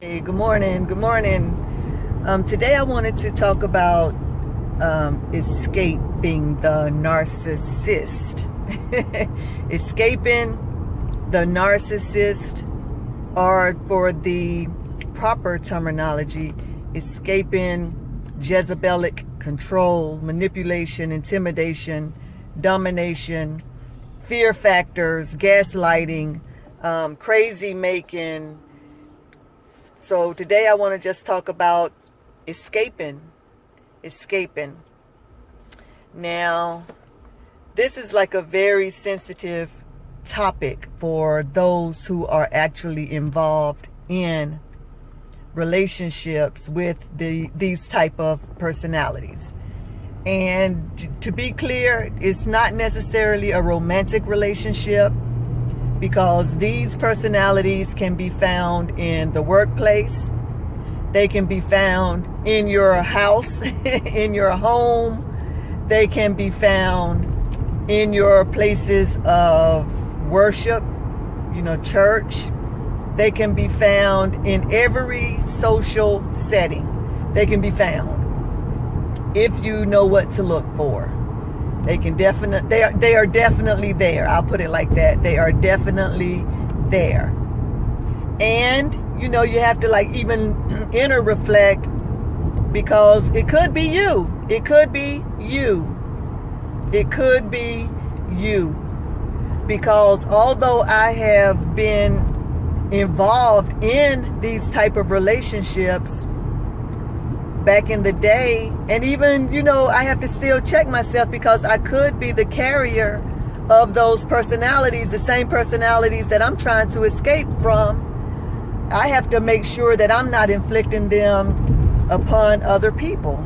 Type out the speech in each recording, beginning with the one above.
Hey, good morning. Good morning. Today I wanted to talk about escaping the narcissist. Escaping the narcissist, or for the proper terminology, escaping Jezebelic control, manipulation, intimidation, domination, fear factors, gaslighting, crazy making. So today I want to just talk about escaping. Now, this is like a very sensitive topic for those who are actually involved in relationships with these type of personalities. And to be clear, it's not necessarily a romantic relationship, because these personalities can be found in the workplace. They can be found in your house, in your home. They can be found in your places of worship, church. They can be found in every social setting. They can be found if you know what to look for. They are definitely there. I'll put it like that. They are definitely there. And, you have to even inner reflect, because it could be you. It could be you. It could be you. Because although I have been involved in these type of relationships back in the day, and even, I have to still check myself, because I could be the carrier of those personalities, the same personalities that I'm trying to escape from. I have to make sure that I'm not inflicting them upon other people.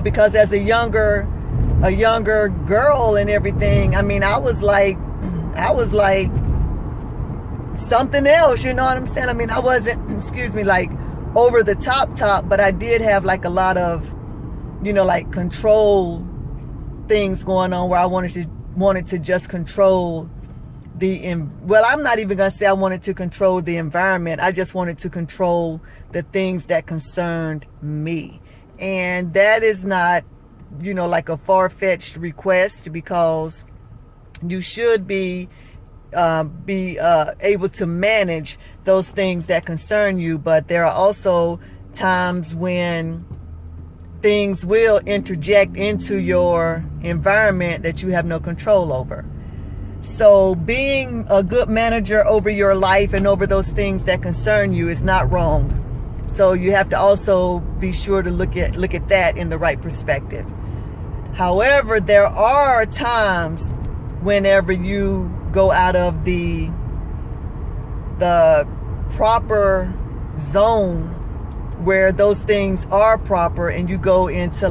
Because as a younger girl and everything, I was like something else, you know what I'm saying? I wasn't, like over the top, but I did have a lot of, control things going on, where I wanted to just control I'm not even going to say I wanted to control the environment. I just wanted to control the things that concerned me. And that is not, a far-fetched request, because you should be able to manage those things that concern you. But there are also times when things will interject into your environment that you have no control over. So being a good manager over your life and over those things that concern you is not wrong. So you have to also be sure to look at that in the right perspective. However, there are times whenever you go out of the proper zone where those things are proper, and you go into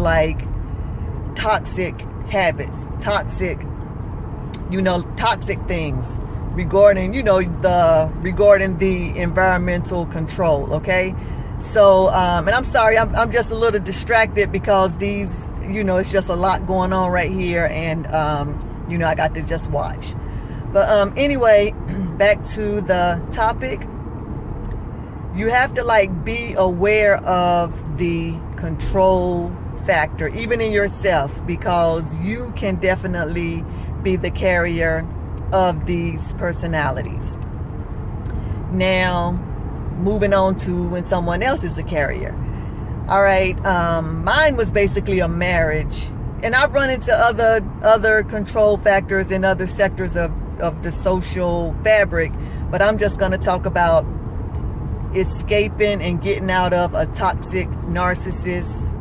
toxic habits, toxic things regarding the environmental control. Okay. So, and I'm sorry, I'm just a little distracted, because these, it's just a lot going on right here, and, I got to just watch. But anyway, back to the topic. You have to be aware of the control factor, even in yourself, because you can definitely be the carrier of these personalities. Now, moving on to when someone else is a carrier. All right, mine was basically a marriage, and I've run into other control factors in other sectors of the social fabric, but I'm just going to talk about escaping and getting out of a toxic narcissist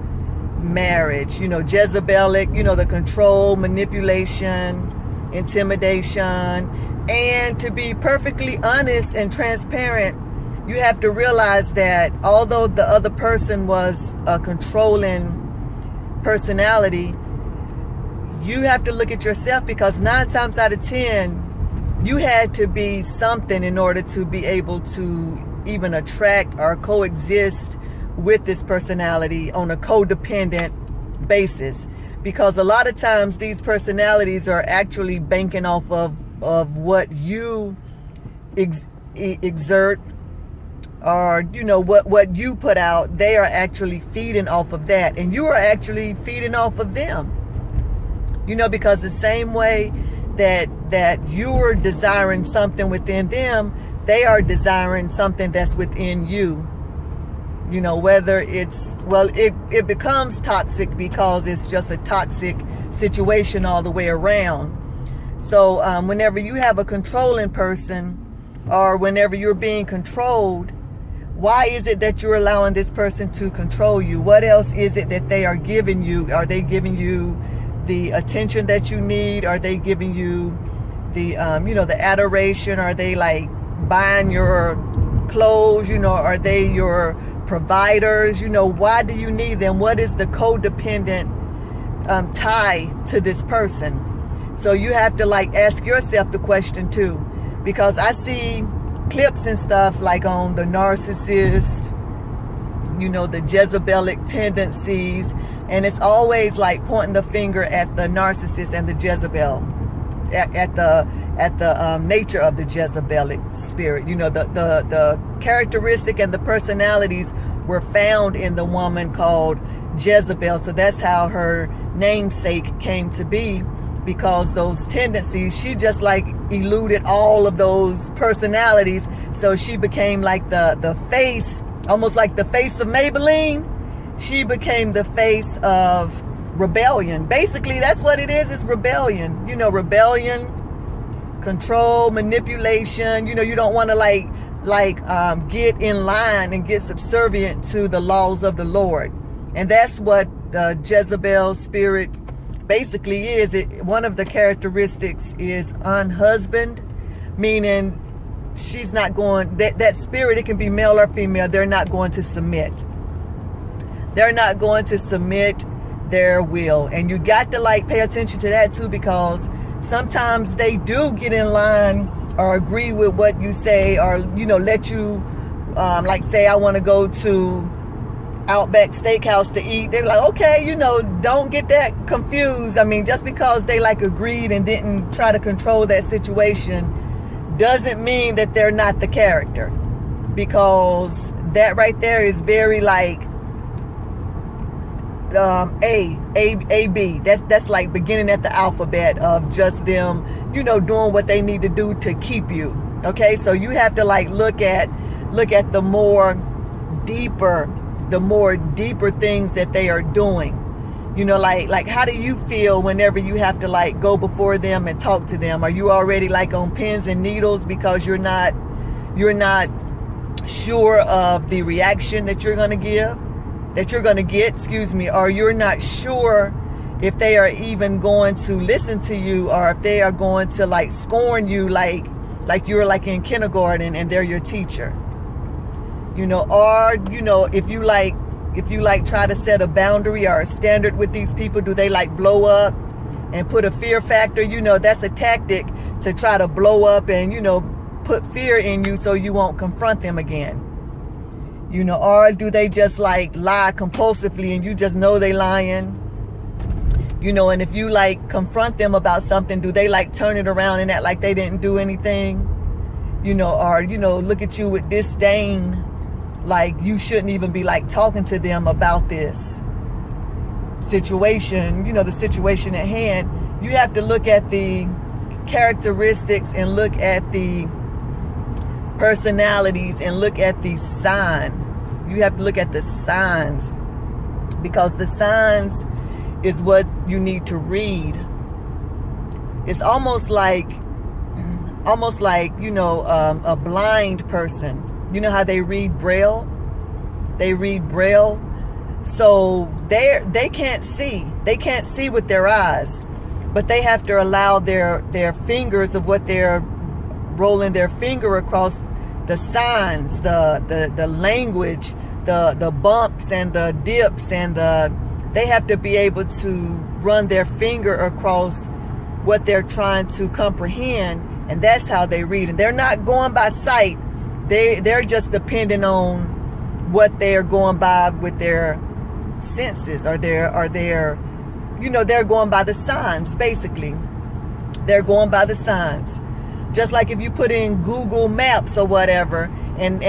marriage. Jezebelic, the control, manipulation, intimidation. And to be perfectly honest and transparent, you have to realize that although the other person was a controlling personality, you have to look at yourself, because 9 times out of 10, you had to be something in order to be able to even attract or coexist with this personality on a codependent basis. Because a lot of times these personalities are actually banking off of what you exert or what you put out, they are actually feeding off of that, and you are actually feeding off of them. Because the same way that you are desiring something within them, they are desiring something that's within you. Whether it becomes toxic because it's just a toxic situation all the way around. So whenever you have a controlling person, or whenever you're being controlled, why is it that you're allowing this person to control you? What else is it that they are giving you? Are they giving you the attention that you need? Are they giving you the the adoration? Are they like buying your clothes? Are they your providers? Why do you need them? What is the codependent tie to this person? So you have to like ask yourself the question too, because I see clips and stuff like on the Narcissist, the Jezebelic tendencies, and it's always like pointing the finger at the narcissist and the Jezebel, at the nature of the Jezebelic spirit. The characteristic and the personalities were found in the woman called Jezebel, so that's how her namesake came to be, because those tendencies, she just like eluded all of those personalities, so she became like the face, almost like the face of Maybelline. She became the face of rebellion. Basically, that's what it is. It's rebellion. Rebellion, control, manipulation. You don't want to get in line and get subservient to the laws of the Lord. And that's what the Jezebel spirit basically is. One of the characteristics is unhusband, meaning she's not going, that spirit, it can be male or female, they're not going to submit. They're not going to submit their will. And you got to pay attention to that too, because sometimes they do get in line or agree with what you say, or let you say I want to go to Outback Steakhouse to eat. They're like, okay, don't get that confused. I mean, just because they agreed and didn't try to control that situation doesn't mean that they're not the character, because that right there is very A, B. That's like beginning at the alphabet of just them, doing what they need to do to keep you. Okay, so you have to look at the more deeper things that they are doing. How do you feel whenever you have to go before them and talk to them? Are you already on pins and needles because you're not sure of the reaction that you're going to get, or you're not sure if they are even going to listen to you, or if they are going to scorn you like you're in kindergarten and they're your teacher. Or if you try to set a boundary or a standard with these people, do they blow up and put a fear factor? That's a tactic to try to blow up and put fear in you so you won't confront them again. Or do they just lie compulsively and you just know they lying? And if you confront them about something, do they turn it around and act like they didn't do anything? Or look at you with disdain, you shouldn't even be talking to them about this situation, the situation at hand. You have to look at the characteristics and look at the personalities and look at the signs. You have to look at the signs, because the signs is what you need to read. It's almost like a blind person. You know how they read Braille? They read Braille. So they can't see. They can't see with their eyes, but they have to allow their fingers of what they're rolling their finger across, the signs, the language, the bumps and the dips, and they have to be able to run their finger across what they're trying to comprehend, and that's how they read. And they're not going by sight. They're just depending on what they're going by with their senses, or they're going by the signs. Basically, they're going by the signs. Just like if you put in Google Maps or whatever, and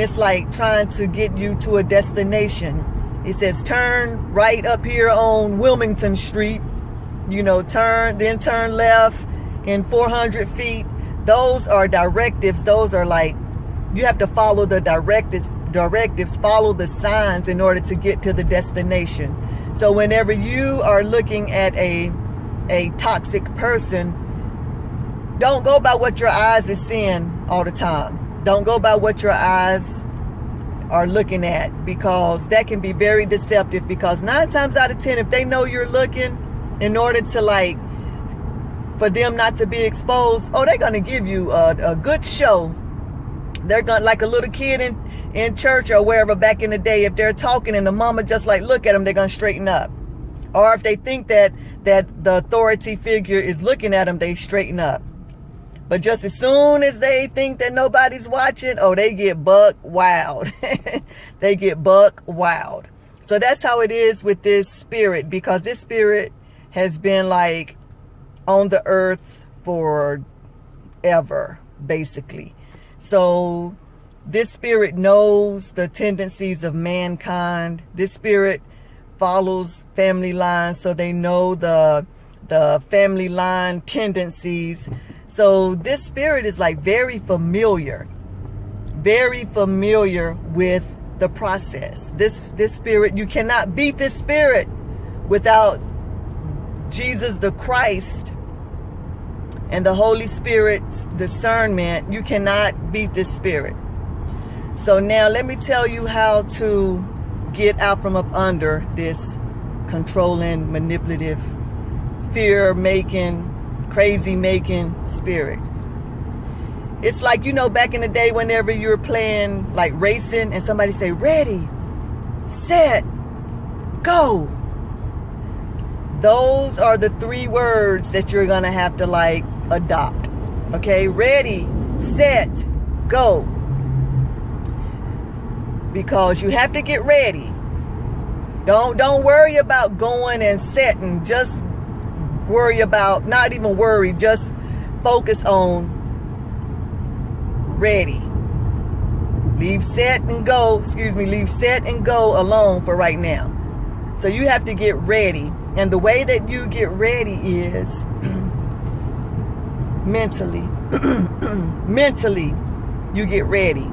it's like trying to get you to a destination. It says turn right up here on Wilmington Street, turn left in 400 feet. Those are directives. Those are like, you have to follow the directives, follow the signs in order to get to the destination. So whenever you are looking at a toxic person, don't go by what your eyes is seeing all the time. Don't go by what your eyes are looking at, because that can be very deceptive. Because 9 times out of 10, if they know you're looking, in order to for them not to be exposed, they're going to give you a good show. They're going, like a little kid in church or wherever back in the day, if they're talking and the mama just look at them, they're going to straighten up. Or if they think that the authority figure is looking at them, they straighten up. But just as soon as they think that nobody's watching, they get buck wild. They get buck wild. So that's how it is with this spirit, because this spirit has been on the earth forever, basically. So this spirit knows the tendencies of mankind. This spirit follows family lines, so they know the family line tendencies. So this spirit is very familiar with the process. This spirit, you cannot beat this spirit without Jesus the Christ and the Holy Spirit's discernment. You cannot beat this spirit. So now let me tell you how to get out from up under this controlling, manipulative, fear-making, crazy-making spirit. It's like, back in the day whenever you were playing racing and somebody say, ready, set, go. Those are the 3 words that you're going to have to adopt. Okay, ready, set, go. Because you have to get ready. Don't worry about going and setting. Just worry about, not even worry, just focus on ready. Leave set and go alone for right now. So you have to get ready. And the way that you get ready is mentally. Mentally, you get ready.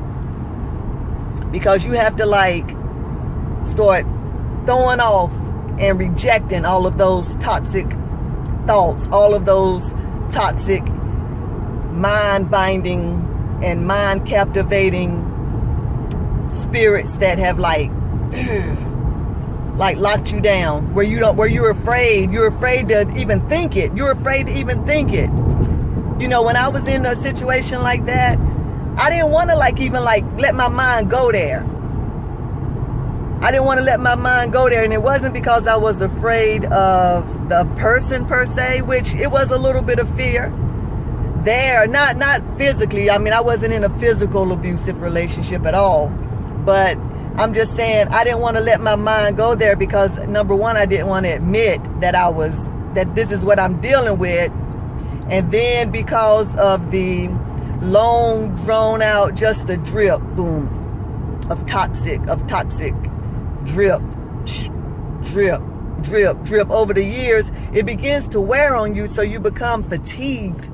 Because you have to start throwing off and rejecting all of those toxic thoughts, all of those toxic mind-binding and mind-captivating spirits that have locked you down, where you're afraid to even think it. You're afraid to even think it. When I was in a situation like that, I didn't want to let my mind go there. I didn't want to let my mind go there. And it wasn't because I was afraid of the person per se, which it was a little bit of fear there. Not physically. I mean, I wasn't in a physical abusive relationship at all. But I'm just saying, I didn't want to let my mind go there because, number one, I didn't want to admit that this is what I'm dealing with. And then because of the long drawn out, just a drip, boom, of toxic drip over the years, it begins to wear on you. So you become fatigued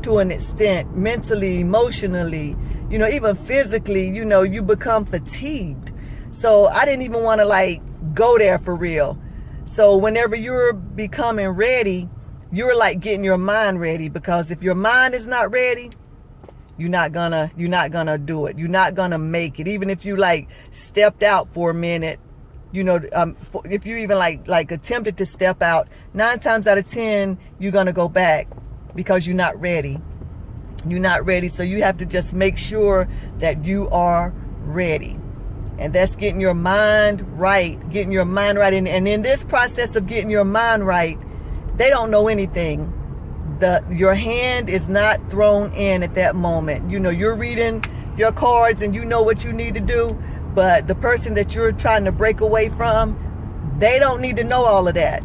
to an extent, mentally, emotionally, even physically, you become fatigued. So I didn't even want to go there for real. So whenever you're becoming ready, you're getting your mind ready, because if your mind is not ready, you're not gonna do it. You're not gonna make it. Even if you stepped out for a minute, if you even attempted to step out, 9 times out of 10, you're gonna go back because you're not ready. You're not ready. So you have to just make sure that you are ready. And that's getting your mind right. Getting your mind right. And in this process of getting your mind right, they don't know anything. Your hand is not thrown in at that moment. You're reading your cards and you know what you need to do, but the person that you're trying to break away from, they don't need to know all of that.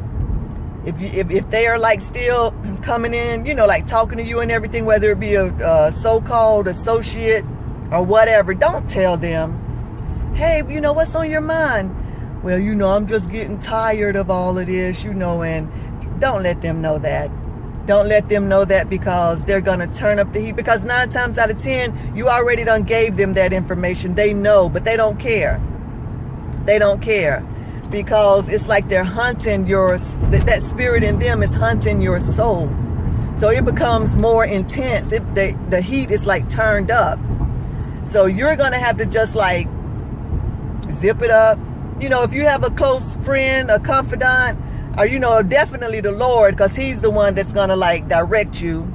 If they are still coming in, talking to you and everything, whether it be a so-called associate or whatever, don't tell them, hey, what's on your mind? Well, I'm just getting tired of all of this, and don't let them know that. Don't let them know that, because they're going to turn up the heat, because 9 times out of 10, you already done gave them that information. They know, but they don't care. They don't care, because it's like they're hunting that spirit in them is hunting your soul. So it becomes more intense. The heat is like turned up. So you're going to have to just like zip it up. If you have a close friend, a confidant, or, definitely the Lord, because he's the one that's going to like direct you.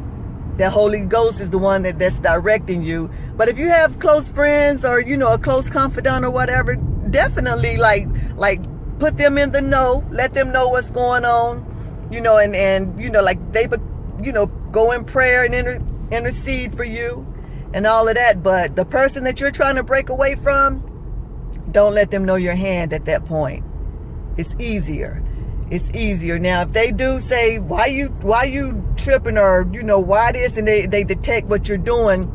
The Holy Ghost is the one that's directing you. But if you have close friends or, a close confidant or whatever, definitely like put them in the know, let them know what's going on, and like they, go in prayer and intercede for you and all of that. But the person that you're trying to break away from, don't let them know your hand at that point. It's easier. It's easier. Now, if they do say, why you tripping, or, why this, and they detect what you're doing,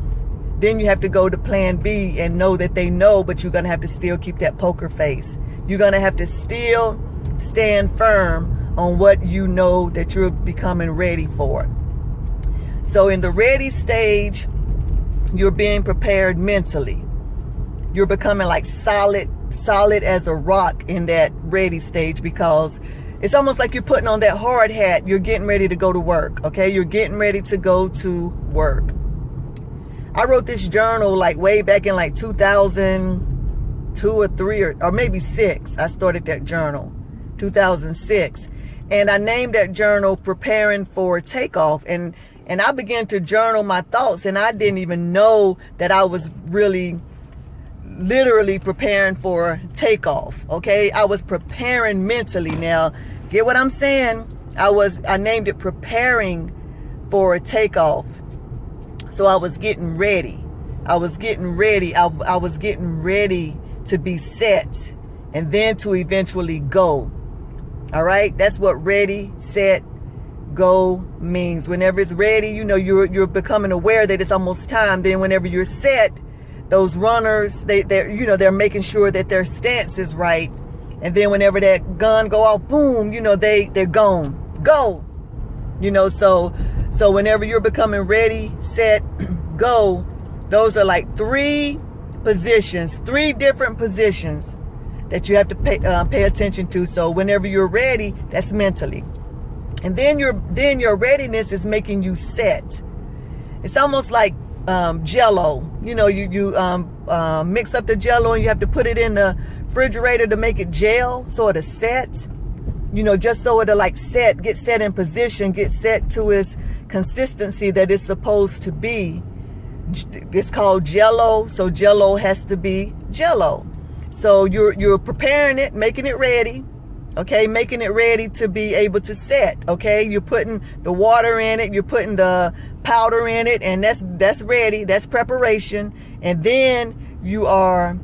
then you have to go to plan B and know that they know, but you're going to have to still keep that poker face. You're going to have to still stand firm on what you know that you're becoming ready for. So in the ready stage, you're being prepared mentally. You're becoming like solid as a rock in that ready stage, because it's almost like you're putting on that hard hat. You're getting ready to go to work, okay? You're getting ready to go to work. I wrote this journal like way back in like 2002 or 3 or maybe 6. I started that journal, 2006. And I named that journal Preparing for Takeoff. And I began to journal my thoughts, and I didn't even know that I was really literally preparing for takeoff. Okay, I was preparing mentally. Now, get what I'm saying? I named it Preparing for Takeoff. So I was getting ready. I was getting ready to be set, and then to eventually go. All right, that's what ready, set, go means. Whenever it's ready, you're becoming aware that it's almost time. Then whenever you're set, those runners, they're making sure that their stance is right. And then whenever that gun go off, boom, they're gone. Go. So whenever you're becoming ready, set, go, those are like 3 different positions that you have to pay attention to. So whenever you're ready, that's mentally. And then your readiness is making you set. It's almost like Jell-O. You mix up the Jell-O and you have to put it in the refrigerator to make it gel, so it'll set. Just so it'll like get set in position, get set to its consistency that it's supposed to be. It's called Jell-O, so Jell-O has to be Jell-O. So you're preparing it, making it ready. Okay, making it ready to be able to set. Okay, you're putting the water in it, you're putting the powder in it, and that's ready. That's preparation. And then you are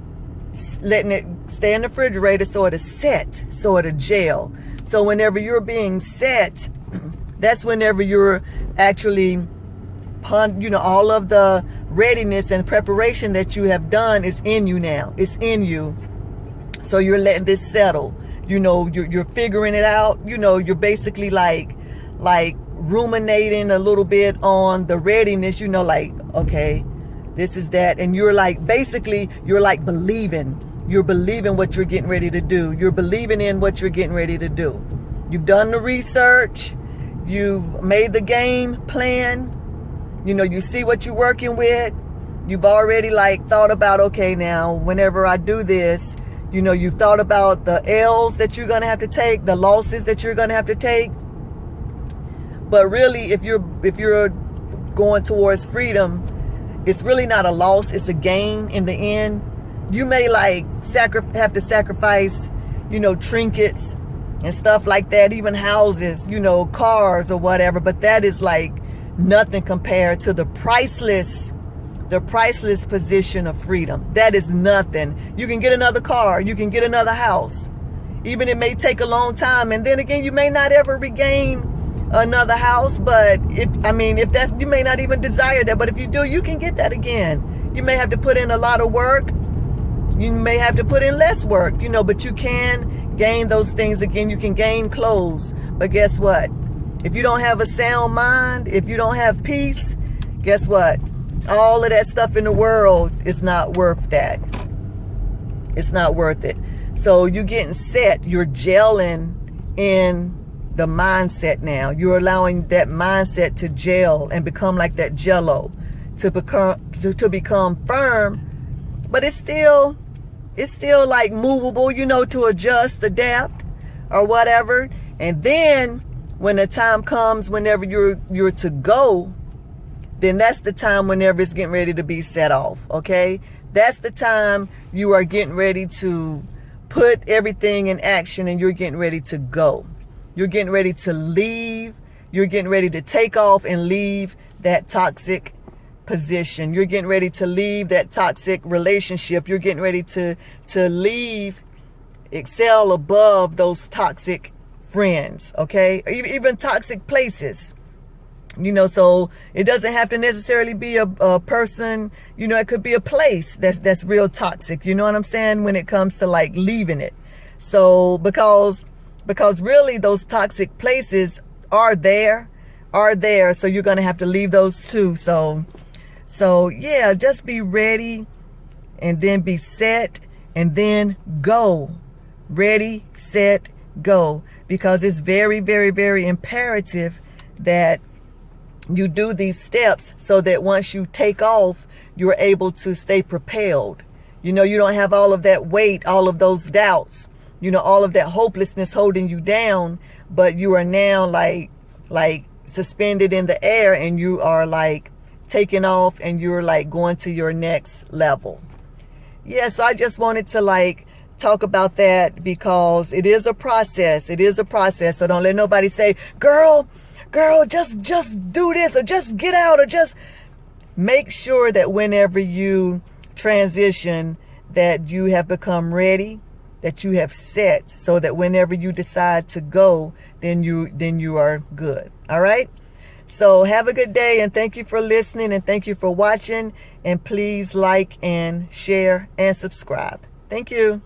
letting it stay in the refrigerator so it'll set, so it'll gel. So whenever you're being set, that's whenever you're actually, all of the readiness and preparation that you have done is in you now. It's in you. So you're letting this settle. You're figuring it out. You're basically like ruminating a little bit on the readiness. Like, okay, this is that. And you're like, basically, you're like believing. You're believing what you're getting ready to do. You're believing in what you're getting ready to do. You've done the research. You've made the game plan. You see what you're working with. You've already like thought about, okay, now whenever I do this, you've thought about the L's that you're going to have to take, the losses that you're going to have to take. But really, if you're going towards freedom, it's really not a loss. It's a gain in the end. You may like have to sacrifice, trinkets and stuff like that, even houses, cars or whatever. But that is like nothing compared to the priceless position of freedom. That is nothing. You can get another car, you can get another house. Even it may take a long time, and then again, you may not ever regain another house. But if that's, you may not even desire that. But if you do, you can get that again. You may have to put in a lot of work. You may have to put in less work, but you can gain those things again. You can gain clothes. But guess what? If you don't have a sound mind, if you don't have peace, guess what? All of that stuff in the world is not worth that. It's not worth it. So you're getting set. You're gelling in the mindset now. You're allowing that mindset to gel and become like that jello, to become firm. But it's still like movable, to adjust, adapt, or whatever. And then when the time comes, whenever you're to go, then that's the time whenever it's getting ready to be set off, okay? That's the time you are getting ready to put everything in action, and you're getting ready to go. You're getting ready to leave. You're getting ready to take off and leave that toxic position. You're getting ready to leave that toxic relationship. You're getting ready to leave, excel above those toxic friends, okay? Even toxic places. So it doesn't have to necessarily be a person, it could be a place that's real toxic, you know what I'm saying, when it comes to like leaving it. So because really those toxic places are there, so you're going to have to leave those too. So yeah, just be ready, and then be set, and then go. Ready, set, go. Because it's very, very, very imperative that you do these steps so that once you take off, you're able to stay propelled. You don't have all of that weight, all of those doubts, all of that hopelessness holding you down, but you are now like suspended in the air, and you are like taking off, and you're like going to your next level. Yeah, so I just wanted to like talk about that, because it is a process. It is a process. So don't let nobody say, girl, just do this, or just get out, or just make sure that whenever you transition, that you have become ready, that you have set, so that whenever you decide to go, then you are good. All right. So have a good day, and thank you for listening, and thank you for watching, and please like and share and subscribe. Thank you.